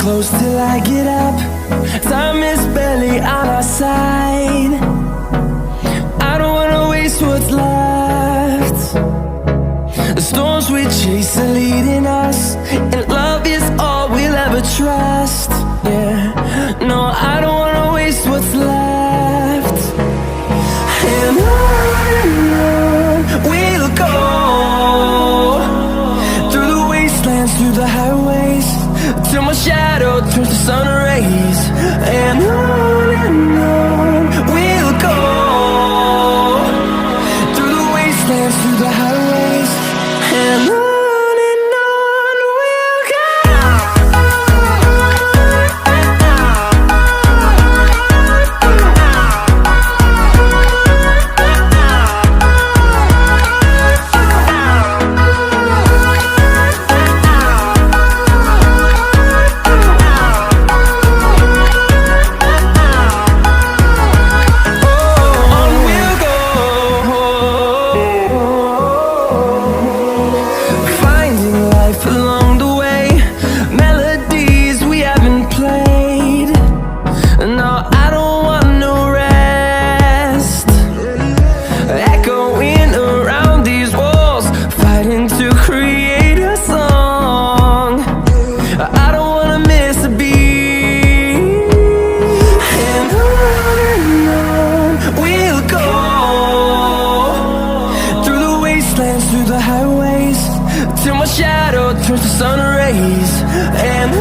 close till I get up. Time is barely on our side. I don't wanna waste what's left. The storms we chase are leading us, and love is all we'll ever trust. Yeah, no, I don't wanna waste what's left. And on we'll go, through the wastelands, through the highways, till my shadow turns to sun rays. And on we'll go, through the wastelands, through the highways, and on we'll go. Through the highways, till my shadow turns to sun rays. And